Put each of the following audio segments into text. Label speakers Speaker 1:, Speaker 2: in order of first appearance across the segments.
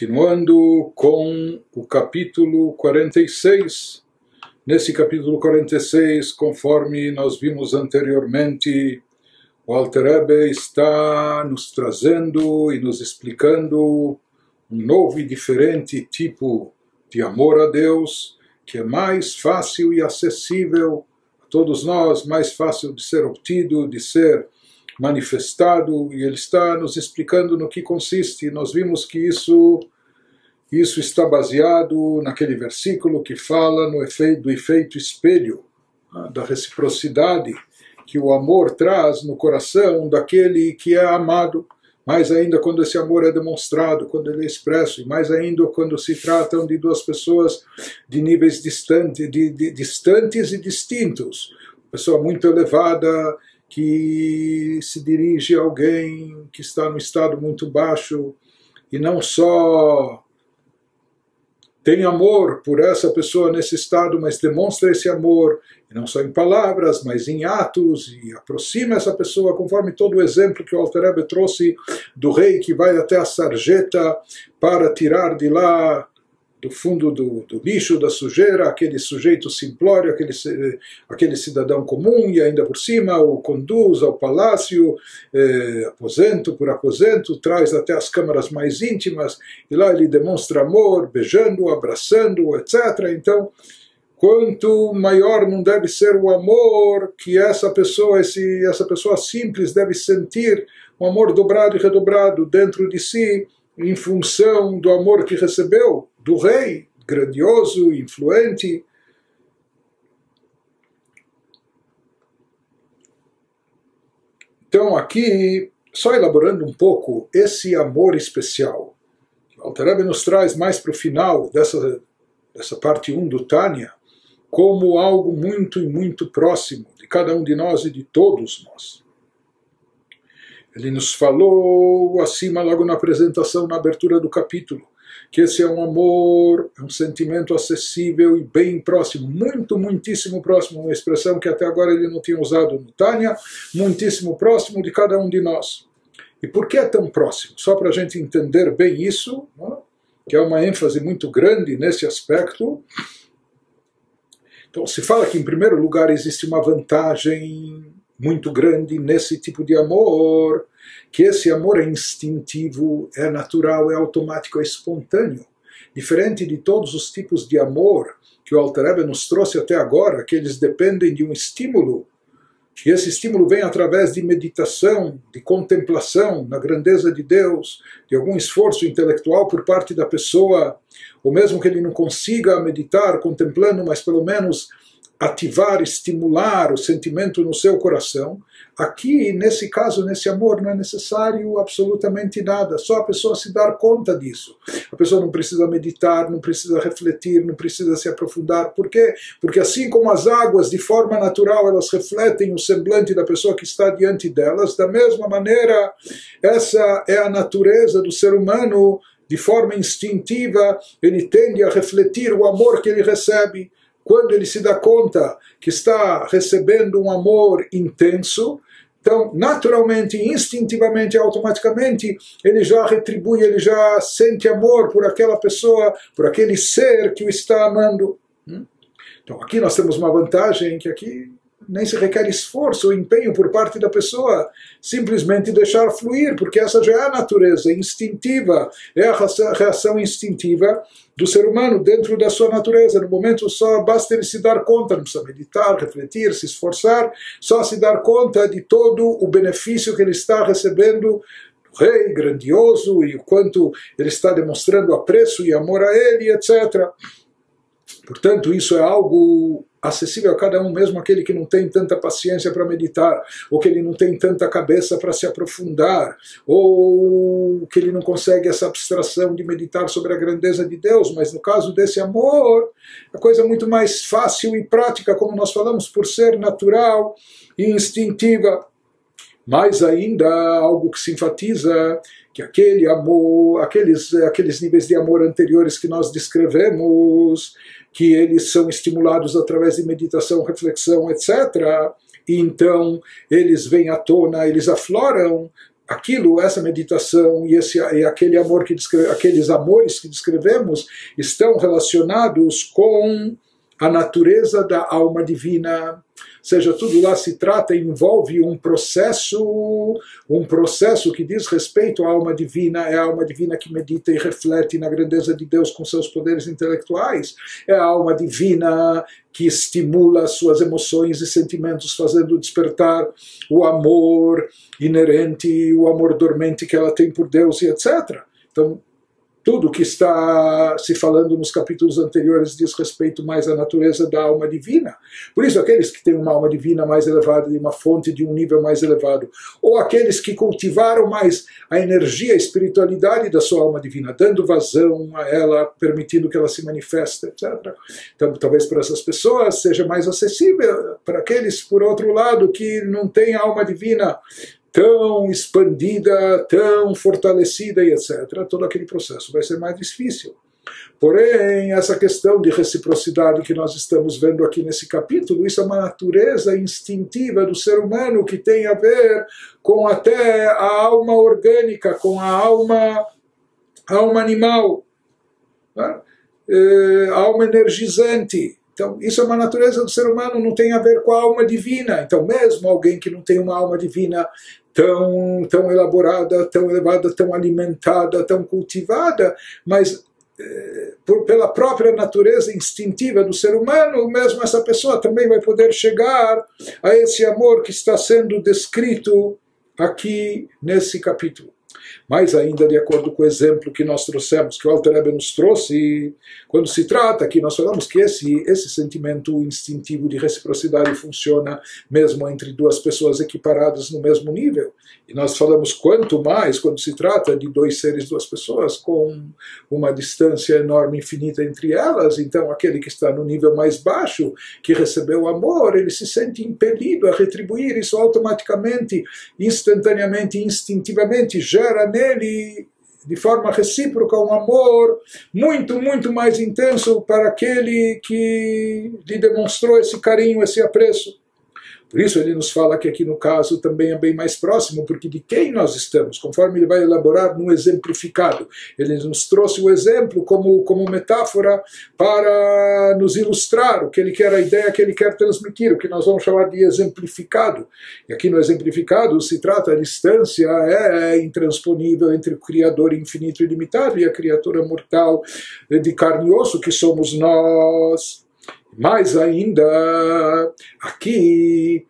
Speaker 1: Continuando com o capítulo 46. Nesse capítulo 46, conforme nós vimos anteriormente, o Alter Rebbe está nos trazendo e nos explicando um novo e diferente tipo de amor a Deus, que é mais fácil e acessível a todos nós, mais fácil de ser obtido, de ser manifestado, e ele está nos explicando no que consiste. Nós vimos que isso está baseado naquele versículo que fala do efeito espelho, da reciprocidade que o amor traz no coração daquele que é amado, mais ainda quando esse amor é demonstrado, quando ele é expresso, e mais ainda quando se tratam de duas pessoas de níveis distantes e distintos. Uma pessoa muito elevada que se dirige a alguém que está num estado muito baixo e não só tem amor por essa pessoa nesse estado, mas demonstra esse amor, e não só em palavras, mas em atos, e aproxima essa pessoa, conforme todo o exemplo que o Alter Rebbe trouxe do rei que vai até a sarjeta para tirar de lá, do fundo do lixo, da sujeira, aquele sujeito simplório, aquele cidadão comum, e ainda por cima o conduz ao palácio, aposento por aposento, traz até as câmaras mais íntimas, e lá ele demonstra amor, beijando-o, abraçando-o, etc. Então, quanto maior não deve ser o amor que essa pessoa simples deve sentir, um amor dobrado e redobrado dentro de si, em função do amor que recebeu do rei, grandioso, influente. Então aqui, só elaborando um pouco esse amor especial, o Alter Rebbe nos traz mais para o final dessa parte 1 do Tânia, como algo muito e muito próximo de cada um de nós e de todos nós. Ele nos falou acima, logo na apresentação, na abertura do capítulo, que esse é um amor, é um sentimento acessível e bem próximo, muitíssimo próximo, uma expressão que até agora ele não tinha usado no Tânia, muitíssimo próximo de cada um de nós. E por que é tão próximo? Só para a gente entender bem isso, né? Que é uma ênfase muito grande nesse aspecto. Então se fala que em primeiro lugar existe uma vantagem muito grande nesse tipo de amor, que esse amor é instintivo, é natural, é automático, é espontâneo. Diferente de todos os tipos de amor que o Alter Rebbe nos trouxe até agora, que eles dependem de um estímulo, e esse estímulo vem através de meditação, de contemplação na grandeza de Deus, de algum esforço intelectual por parte da pessoa, ou mesmo que ele não consiga meditar contemplando, mas pelo menos ativar, estimular o sentimento no seu coração. Aqui, nesse caso, nesse amor, não é necessário absolutamente nada, só a pessoa se dar conta disso. A pessoa não precisa meditar, não precisa refletir, não precisa se aprofundar. Por quê? Porque assim como as águas, de forma natural, elas refletem o semblante da pessoa que está diante delas, da mesma maneira, essa é a natureza do ser humano, de forma instintiva, ele tende a refletir o amor que ele recebe. Quando ele se dá conta que está recebendo um amor intenso, então, naturalmente, instintivamente, automaticamente, ele já retribui, ele já sente amor por aquela pessoa, por aquele ser que o está amando. Então, aqui nós temos uma vantagem, que aqui nem se requer esforço ou empenho por parte da pessoa, simplesmente deixar fluir, porque essa já é a natureza instintiva, é a reação instintiva do ser humano dentro da sua natureza. No momento só basta ele se dar conta, não precisa meditar, refletir, se esforçar, só se dar conta de todo o benefício que ele está recebendo do rei grandioso e o quanto ele está demonstrando apreço e amor a ele, etc. Portanto, isso é algo acessível a cada um, mesmo aquele que não tem tanta paciência para meditar, ou que ele não tem tanta cabeça para se aprofundar, ou que ele não consegue essa abstração de meditar sobre a grandeza de Deus. Mas no caso desse amor, é coisa muito mais fácil e prática, como nós falamos, por ser natural e instintiva. Mais ainda, algo que se enfatiza que aquele amor, aqueles níveis de amor anteriores que nós descrevemos, que eles são estimulados através de meditação, reflexão, etc. E então eles vêm à tona, eles afloram aquilo, essa meditação e aquele amor aqueles amores que descrevemos estão relacionados com a natureza da alma divina. Ou seja, tudo lá se trata, envolve um processo que diz respeito à alma divina. É a alma divina que medita e reflete na grandeza de Deus com seus poderes intelectuais. É a alma divina que estimula suas emoções e sentimentos, fazendo despertar o amor inerente, o amor dormente que ela tem por Deus e etc. Então, tudo que está se falando nos capítulos anteriores diz respeito mais à natureza da alma divina. Por isso, aqueles que têm uma alma divina mais elevada, de uma fonte de um nível mais elevado, ou aqueles que cultivaram mais a energia, a espiritualidade da sua alma divina, dando vazão a ela, permitindo que ela se manifeste, etc. Então, talvez para essas pessoas seja mais acessível. Para aqueles, por outro lado, que não têm a alma divina tão expandida, tão fortalecida e etc., todo aquele processo vai ser mais difícil. Porém, essa questão de reciprocidade que nós estamos vendo aqui nesse capítulo, isso é uma natureza instintiva do ser humano que tem a ver com até a alma orgânica, com a alma animal, né? A alma energizante. Então, isso é uma natureza do ser humano, não tem a ver com a alma divina. Então, mesmo alguém que não tem uma alma divina tão elaborada, tão elevada, tão alimentada, tão cultivada, mas pela própria natureza instintiva do ser humano, mesmo essa pessoa também vai poder chegar a esse amor que está sendo descrito aqui nesse capítulo. Mais ainda, de acordo com o exemplo que nós trouxemos, que o Alter Rebbe nos trouxe, quando se trata aqui, nós falamos que esse sentimento instintivo de reciprocidade funciona mesmo entre duas pessoas equiparadas no mesmo nível. E nós falamos quanto mais quando se trata de dois seres, duas pessoas, com uma distância enorme, infinita entre elas. Então, aquele que está no nível mais baixo, que recebeu amor, ele se sente impelido a retribuir isso automaticamente, instantaneamente, instintivamente, gera nele, de forma recíproca, um amor muito, muito mais intenso para aquele que lhe demonstrou esse carinho, esse apreço. Por isso ele nos fala que aqui no caso também é bem mais próximo, porque de quem nós estamos, conforme ele vai elaborar no exemplificado. Ele nos trouxe o exemplo como metáfora para nos ilustrar o que ele quer, a ideia que ele quer transmitir, o que nós vamos chamar de exemplificado. E aqui no exemplificado se trata, a distância é intransponível entre o Criador infinito e ilimitado e a criatura mortal de carne e osso que somos nós. Mais ainda, aqui,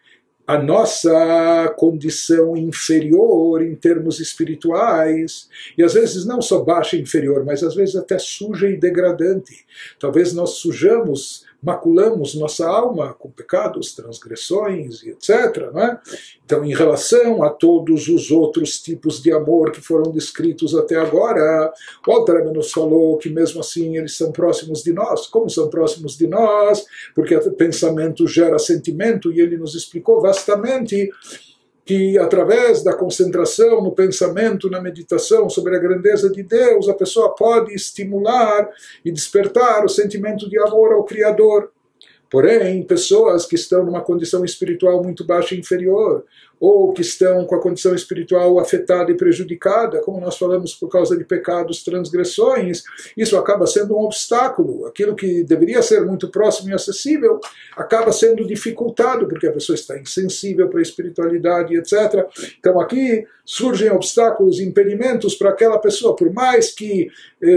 Speaker 1: a nossa condição inferior em termos espirituais, e às vezes não só baixa e inferior, mas às vezes até suja e degradante. Talvez nós sujamos, maculamos nossa alma com pecados, transgressões e etc. Não é? Então, em relação a todos os outros tipos de amor que foram descritos até agora, o Alter Rebbe nos falou que mesmo assim eles são próximos de nós. Como são próximos de nós? Porque o pensamento gera sentimento, e ele nos explicou vastamente que através da concentração no pensamento, na meditação sobre a grandeza de Deus, a pessoa pode estimular e despertar o sentimento de amor ao Criador. Porém, pessoas que estão numa condição espiritual muito baixa e inferior, ou que estão com a condição espiritual afetada e prejudicada, como nós falamos, por causa de pecados, transgressões, isso acaba sendo um obstáculo. Aquilo que deveria ser muito próximo e acessível acaba sendo dificultado, porque a pessoa está insensível para a espiritualidade, etc. Então aqui surgem obstáculos, impedimentos para aquela pessoa, por mais que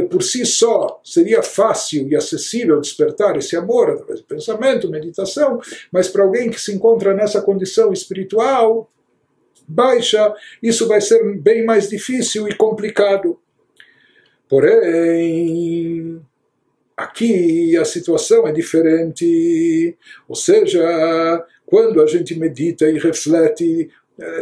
Speaker 1: por si só seria fácil e acessível despertar esse amor através do pensamento, meditação, mas para alguém que se encontra nessa condição espiritual baixa, isso vai ser bem mais difícil e complicado. Porém, aqui a situação é diferente, ou seja, quando a gente medita e reflete,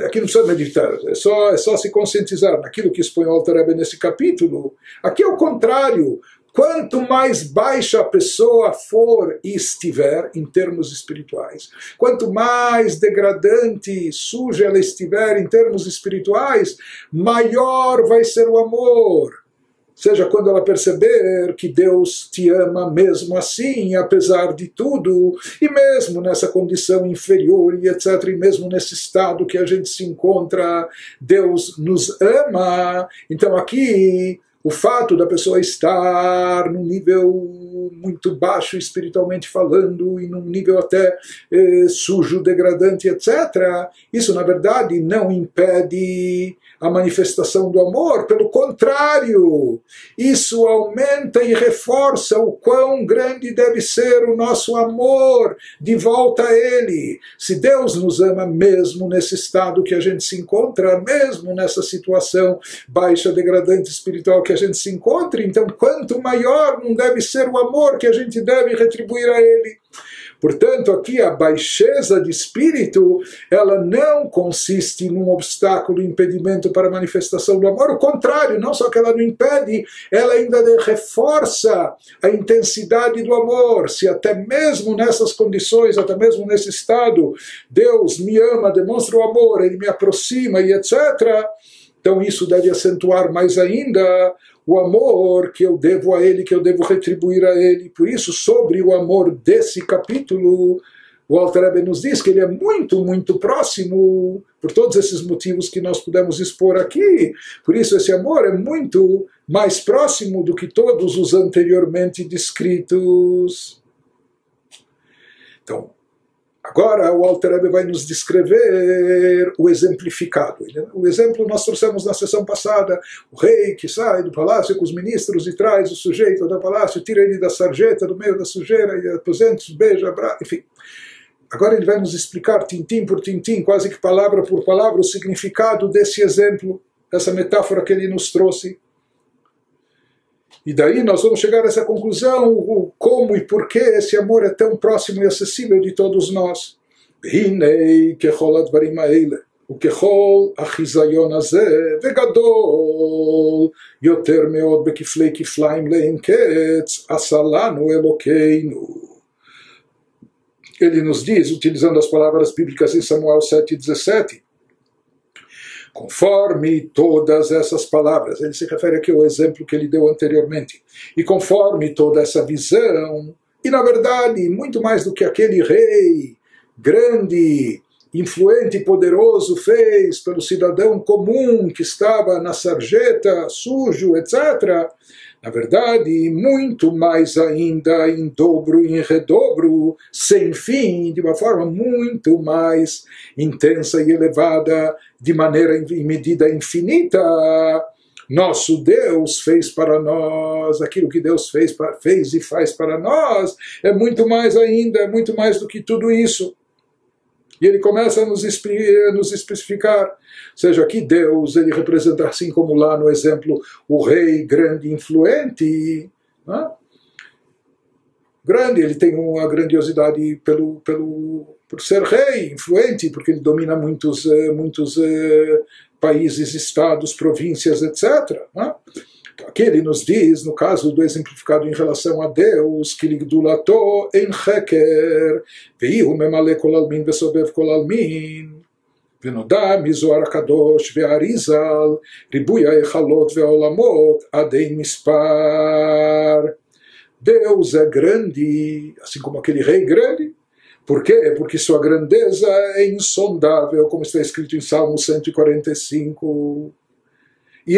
Speaker 1: aqui não precisa meditar, é só se conscientizar naquilo que expõe o Alter Rebbe nesse capítulo. Aqui é o contrário. Quanto mais baixa a pessoa for e estiver em termos espirituais, quanto mais degradante, suja ela estiver em termos espirituais, maior vai ser o amor. Ou seja quando ela perceber que Deus te ama mesmo assim, apesar de tudo, e mesmo nessa condição inferior e etc., e mesmo nesse estado que a gente se encontra, Deus nos ama. Então aqui o fato da pessoa estar num nível muito baixo espiritualmente falando e num nível até sujo, degradante, etc., isso na verdade não impede a manifestação do amor, pelo contrário, isso aumenta e reforça o quão grande deve ser o nosso amor de volta a Ele. Se Deus nos ama mesmo nesse estado que a gente se encontra, mesmo nessa situação baixa, degradante espiritual que a gente se encontra, então quanto maior não deve ser o amor que a gente deve retribuir a Ele. Portanto, aqui a baixeza de espírito, ela não consiste num obstáculo, impedimento para a manifestação do amor. O contrário, não só que ela não impede, ela ainda reforça a intensidade do amor. Se até mesmo nessas condições, até mesmo nesse estado, Deus me ama, demonstra o amor, Ele me aproxima e etc., então isso deve acentuar mais ainda o amor que eu devo a Ele, que eu devo retribuir a Ele. Por isso, sobre o amor desse capítulo, o Alter Rebbe nos diz que ele é muito, muito próximo, por todos esses motivos que nós pudemos expor aqui. Por isso, esse amor é muito mais próximo do que todos os anteriormente descritos. Então, agora o Alter Rebbe vai nos descrever o exemplificado. O exemplo nós trouxemos na sessão passada, o rei que sai do palácio com os ministros e traz o sujeito do palácio, tira ele da sarjeta, do meio da sujeira, e aposenta, beija, abraça, enfim. Agora ele vai nos explicar, tintim por tintim, quase que palavra por palavra, o significado desse exemplo, dessa metáfora que ele nos trouxe. E daí nós vamos chegar a essa conclusão, o como e por que esse amor é tão próximo e acessível de todos nós. Hinei kechol advarim haele, ukechol achizayon hazeh, vegadol, yoter meod bekiflei kiflaim leim ketz, asa lanu Elokeinu. Ele nos diz, utilizando as palavras bíblicas em Samuel 7:17, conforme todas essas palavras, ele se refere aqui ao exemplo que ele deu anteriormente, e conforme toda essa visão, e na verdade, muito mais do que aquele rei grande, influente e poderoso fez pelo cidadão comum que estava na sarjeta, sujo, etc., na verdade, muito mais ainda, em dobro e em redobro, sem fim, de uma forma muito mais intensa e elevada, de maneira e medida infinita, nosso Deus fez para nós, aquilo que Deus fez e faz para nós, é muito mais ainda, é muito mais do que tudo isso. E ele começa a nos especificar. Ou seja, aqui Deus, ele representa, assim como lá no exemplo, o rei grande e influente. Né? Grande, ele tem uma grandiosidade por ser rei, influente, porque ele domina muitos países, estados, províncias, etc. Né? Aqui ele nos diz, no caso do exemplificado em relação a Deus, que ligdulato en heker, veihu memale kol almin vesobev kol almin, ונודע מזוהר הקדוש והאריזל, ריבוי ההיכלות והעולמות עד אין מספר. Deus é grande, assim como aquele rei grande. Por quê? Porque sua grandeza é insondável, como está escrito em Salmo 145. E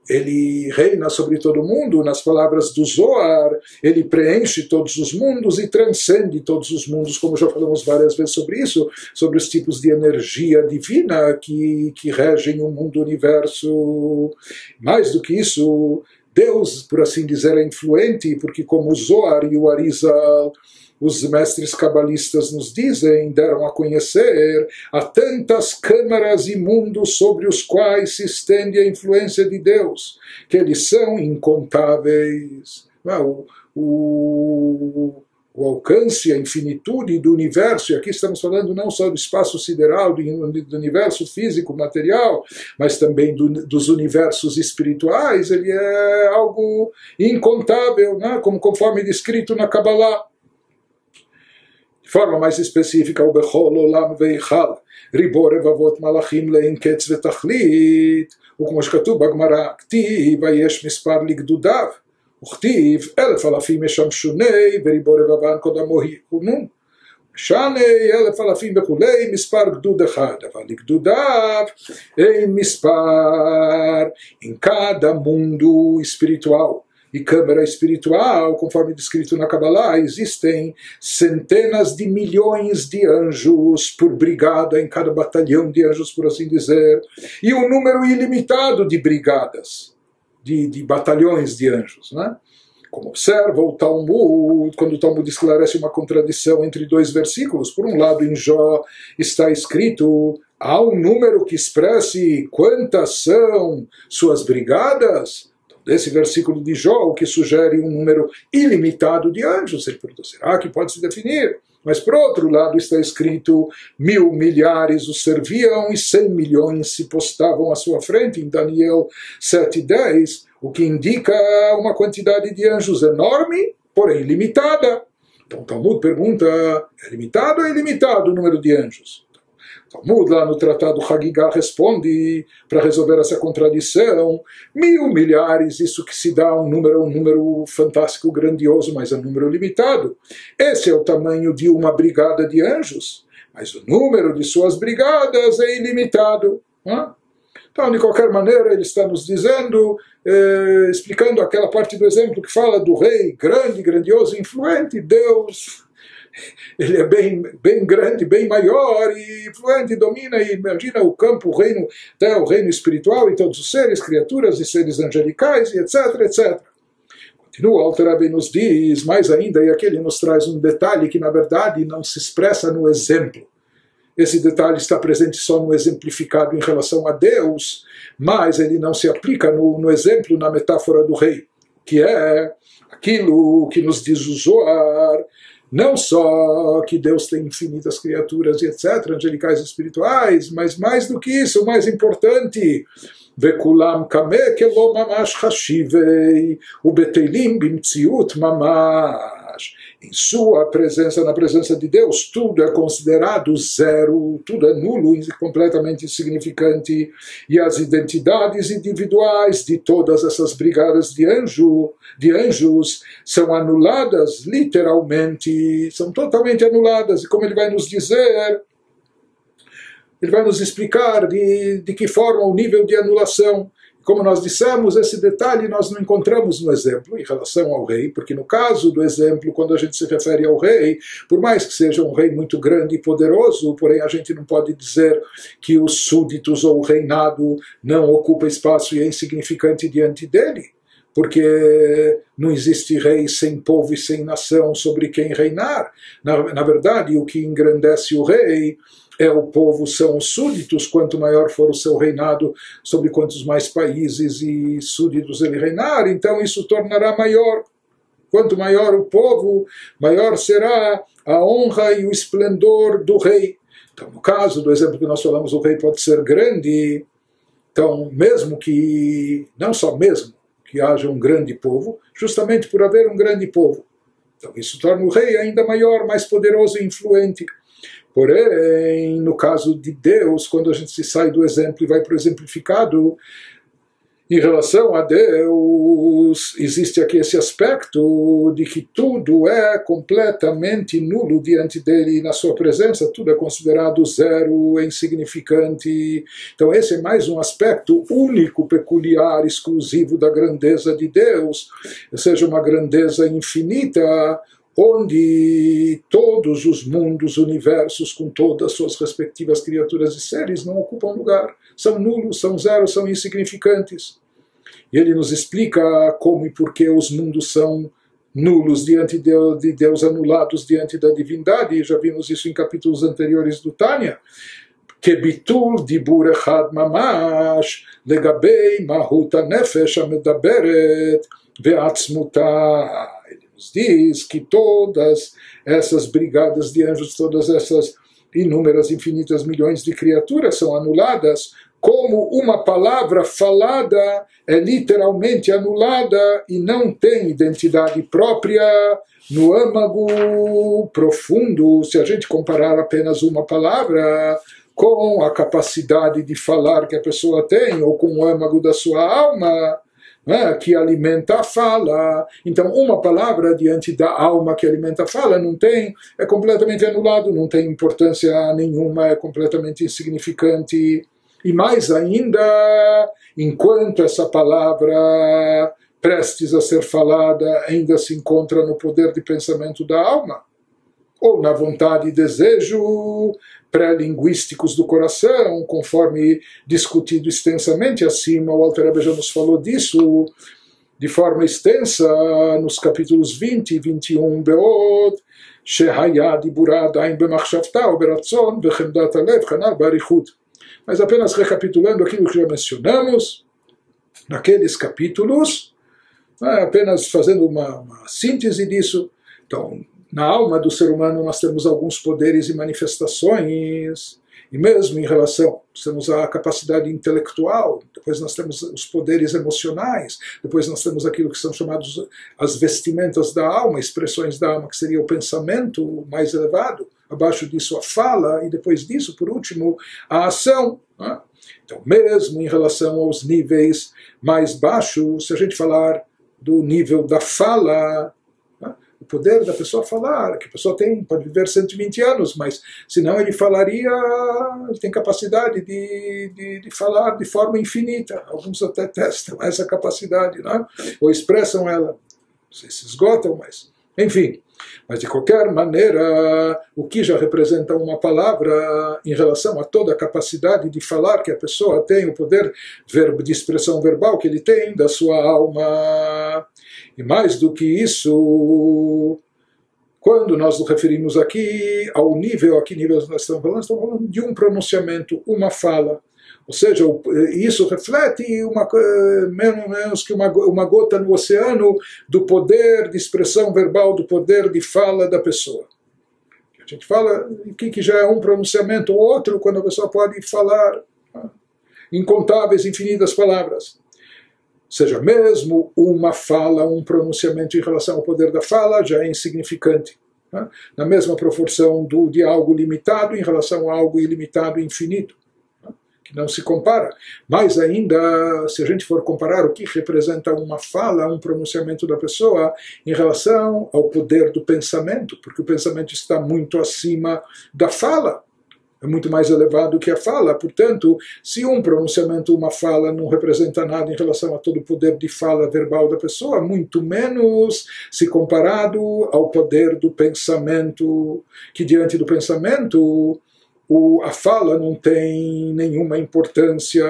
Speaker 1: ele reina sobre todo o mundo, nas palavras do Zohar, ele preenche todos os mundos e transcende todos os mundos, como já falamos várias vezes sobre isso, sobre os tipos de energia divina que regem o mundo, o universo. Mais do que isso, Deus, por assim dizer, é influente, porque como o Zohar e o Arizal, os mestres cabalistas nos dizem, deram a conhecer, há tantas câmaras e mundos sobre os quais se estende a influência de Deus, que eles são incontáveis. O alcance, a infinitude do universo, e aqui estamos falando não só do espaço sideral, do universo físico, material, mas também dos universos espirituais, ele é algo incontável, né? Conforme descrito na Kabbalah. De forma mais específica, o Bechol Olam Veichal, Ribor Evavot Malachim Lein Ketz Vetachlit, o como escatu Bagmara, Ktiv, Vayesh Mispar Ligdudav, וכתיב 1,000 ישמשוני וריבו רבבן קודמו היכונון שני 1,000 וכולי מספר גדוד אחד אבל לגדודיו אין מספר em cada mundo espiritual e câmara espiritual, conforme descrito na Kabbalah, existem centenas de milhões de anjos por brigada, em cada batalhão de anjos, por assim dizer, e um número ilimitado de brigadas, de batalhões de anjos, né? Como observa o Talmud, quando o Talmud esclarece uma contradição entre dois versículos. Por um lado, em Jó está escrito, há um número que expresse quantas são suas brigadas. Então, desse versículo de Jó, o que sugere um número ilimitado de anjos. Ele perguntou, será que pode se definir? Mas, por outro lado, está escrito 1.000 milhares o serviam e 100 milhões se postavam à sua frente, em Daniel 7:10, o que indica uma quantidade de anjos enorme, porém limitada. Então, o Talmud pergunta, é limitado ou é ilimitado o número de anjos? O Talmud, lá no Tratado Hagigah, responde, para resolver essa contradição, 1.000 milhares, isso que se dá um número fantástico, grandioso, mas é um número limitado. Esse é o tamanho de uma brigada de anjos, mas o número de suas brigadas é ilimitado. Então, de qualquer maneira, ele está nos dizendo, explicando aquela parte do exemplo que fala do rei grande, grandioso, influente, Deus. Ele é bem grande, bem maior e influente, domina e imagina o campo, o reino, até o reino espiritual e todos os seres, criaturas e seres angelicais, e etc, etc. Continua, o Alter Rebbe nos diz, mais ainda, e aqui ele nos traz um detalhe que na verdade não se expressa no exemplo. Esse detalhe está presente só no exemplificado em relação a Deus, mas ele não se aplica no exemplo, na metáfora do rei, que é aquilo que nos diz o Zohar, não só que Deus tem infinitas criaturas e etc., angelicais e espirituais, mas mais do que isso, o mais importante, וכולם כמה כלא ממש חשיבי ובטלים במציאות ממש. Em sua presença, na presença de Deus, tudo é considerado zero, tudo é nulo e completamente insignificante, e as identidades individuais de todas essas brigadas de anjos são anuladas literalmente, são totalmente anuladas, e como ele vai nos dizer, ele vai nos explicar de que forma o nível de anulação. Como nós dissemos, esse detalhe nós não encontramos no exemplo em relação ao rei, porque no caso do exemplo, quando a gente se refere ao rei, por mais que seja um rei muito grande e poderoso, porém a gente não pode dizer que os súditos ou o reinado não ocupa espaço e é insignificante diante dele, porque não existe rei sem povo e sem nação sobre quem reinar. Na verdade, o que engrandece o rei é o povo, são os súditos, quanto maior for o seu reinado, sobre quantos mais países e súditos ele reinar, então isso tornará maior. Quanto maior o povo, maior será a honra e o esplendor do rei. Então, no caso do exemplo que nós falamos, o rei pode ser grande, então mesmo que, não só mesmo, que haja um grande povo, justamente por haver um grande povo. Então isso torna o rei ainda maior, mais poderoso e influente. Porém, no caso de Deus, quando a gente se sai do exemplo e vai para o exemplificado, em relação a Deus, existe aqui esse aspecto de que tudo é completamente nulo diante dele, e na sua presença tudo é considerado zero, é insignificante. Então esse é mais um aspecto único, peculiar, exclusivo da grandeza de Deus, ou seja, uma grandeza infinita, onde todos os mundos, universos, com todas as suas respectivas criaturas e seres, não ocupam lugar, são nulos, são zeros, são insignificantes. E ele nos explica como e por que os mundos são nulos diante de Deus, anulados diante da divindade, e já vimos isso em capítulos anteriores do Tânia. כביטול דיבור אחד ממש לגבי מהות הנפש המדברת ועצמותה. Nos diz que todas essas brigadas de anjos, todas essas inúmeras, infinitas milhões de criaturas são anuladas, como uma palavra falada é literalmente anulada e não tem identidade própria, no âmago profundo, se a gente comparar apenas uma palavra com a capacidade de falar que a pessoa tem, ou com o âmago da sua alma, né, que alimenta a fala. Então, uma palavra diante da alma que alimenta a fala não tem, é completamente anulado, não tem importância nenhuma, é completamente insignificante. E mais ainda, enquanto essa palavra prestes a ser falada ainda se encontra no poder de pensamento da alma, ou na vontade e desejo pré-linguísticos do coração, conforme discutido extensamente acima, o Alter Rebbe já nos falou disso de forma extensa nos capítulos 20 e 21, Beod, Shehaya Diburad Ain Bemachshavta, Oberatzon, Bechemdat Alev, Chanal Barichut. Mas apenas recapitulando aquilo que já mencionamos, naqueles capítulos, apenas fazendo uma síntese disso. Então, na alma do ser humano nós temos alguns poderes e manifestações, e mesmo em relação, temos a capacidade intelectual, depois nós temos os poderes emocionais, depois nós temos aquilo que são chamados as vestimentas da alma, expressões da alma, que seria o pensamento mais elevado, abaixo disso a fala, e depois disso, por último, a ação. Então, mesmo em relação aos níveis mais baixos, se a gente falar do nível da fala, o poder da pessoa falar, que a pessoa pode viver 120 anos, mas senão ele falaria, ele tem capacidade de falar de forma infinita. Alguns até testam essa capacidade, não? Ou expressam ela. Não sei se esgotam, mas enfim. Mas de qualquer maneira, o que já representa uma palavra em relação a toda a capacidade de falar que a pessoa tem, o poder de expressão verbal que ele tem da sua alma. E mais do que isso, quando nós nos referimos aqui ao nível, a que nível nós estamos falando de um pronunciamento, uma fala. Ou seja, isso reflete menos que uma gota no oceano do poder de expressão verbal, do poder de fala da pessoa. A gente fala que já é um pronunciamento ou outro, quando a pessoa pode falar incontáveis, infinitas palavras. Ou seja, mesmo uma fala, um pronunciamento em relação ao poder da fala já é insignificante. Na mesma proporção de algo limitado em relação a algo ilimitado e infinito, que não se compara. Mais ainda, se a gente for comparar o que representa uma fala, um pronunciamento da pessoa em relação ao poder do pensamento, porque o pensamento está muito acima da fala, é muito mais elevado que a fala. Portanto, se um pronunciamento, uma fala, não representa nada em relação a todo o poder de fala verbal da pessoa, muito menos se comparado ao poder do pensamento, que diante do pensamento a fala não tem nenhuma importância.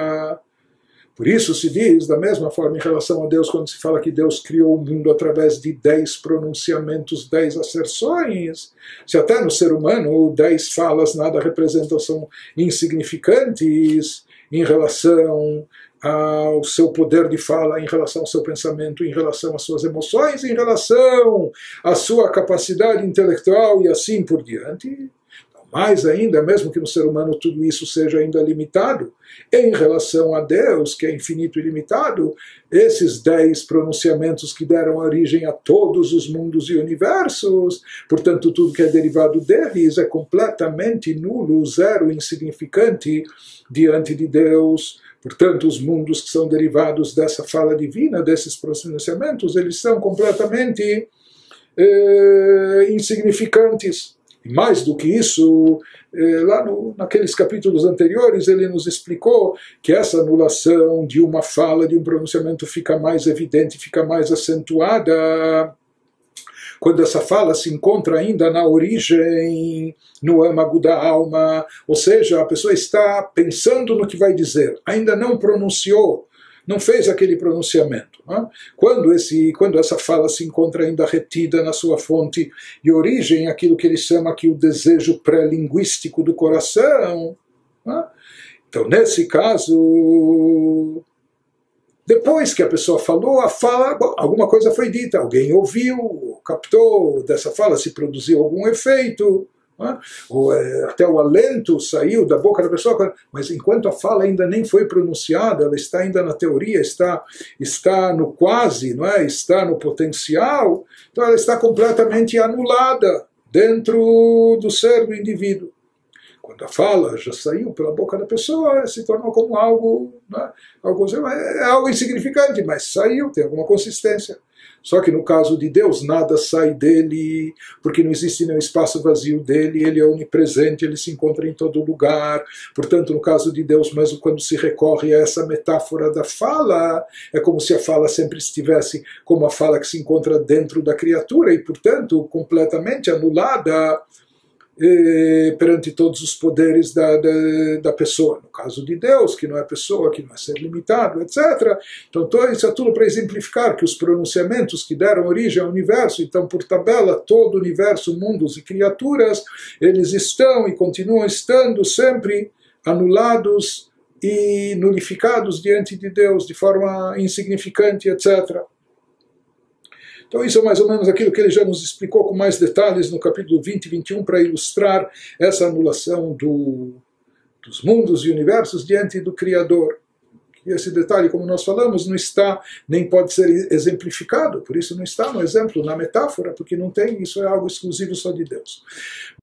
Speaker 1: Por isso se diz, da mesma forma em relação a Deus, quando se fala que Deus criou o mundo através de 10 pronunciamentos, 10 asserções, se até no ser humano 10 falas nada representam, são insignificantes em relação ao seu poder de fala, em relação ao seu pensamento, em relação às suas emoções, em relação à sua capacidade intelectual e assim por diante. Mais ainda, mesmo que no ser humano tudo isso seja ainda limitado, em relação a Deus, que é infinito e ilimitado, esses 10 pronunciamentos que deram origem a todos os mundos e universos, portanto tudo que é derivado deles é completamente nulo, zero, insignificante diante de Deus. Portanto, os mundos que são derivados dessa fala divina, desses pronunciamentos, eles são completamente insignificantes. E mais do que isso, lá naqueles capítulos anteriores, ele nos explicou que essa anulação de uma fala, de um pronunciamento, fica mais evidente, fica mais acentuada quando essa fala se encontra ainda na origem, no âmago da alma, ou seja, a pessoa está pensando no que vai dizer, ainda não pronunciou, não fez aquele pronunciamento. Quando essa fala se encontra ainda retida na sua fonte e origem, aquilo que ele chama aqui o desejo pré-linguístico do coração, então nesse caso, depois que a pessoa falou, a fala, alguma coisa foi dita, alguém ouviu, captou, dessa fala se produziu algum efeito, Ou até o alento saiu da boca da pessoa, mas enquanto a fala ainda nem foi pronunciada, ela está ainda na teoria, está no quase, não é? Está no potencial, então ela está completamente anulada dentro do ser do indivíduo. Quando a fala já saiu pela boca da pessoa, se tornou como algo, né? Algo insignificante, mas saiu, tem alguma consistência. Só que no caso de Deus, nada sai dele, porque não existe nenhum espaço vazio dele, ele é onipresente, ele se encontra em todo lugar. Portanto, no caso de Deus, mesmo quando se recorre a essa metáfora da fala, é como se a fala sempre estivesse como a fala que se encontra dentro da criatura e, portanto, completamente anulada perante todos os poderes da pessoa. No caso de Deus, que não é pessoa, que não é ser limitado, etc. Então, isso é tudo para exemplificar que os pronunciamentos que deram origem ao universo, então, por tabela, todo o universo, mundos e criaturas, eles estão e continuam estando sempre anulados e nulificados diante de Deus de forma insignificante, etc. Então isso é mais ou menos aquilo que ele já nos explicou com mais detalhes no capítulo 20 e 21 para ilustrar essa anulação dos mundos e universos diante do Criador. E esse detalhe, como nós falamos, não está, nem pode ser exemplificado, por isso não está no exemplo, na metáfora, porque não tem, isso é algo exclusivo só de Deus.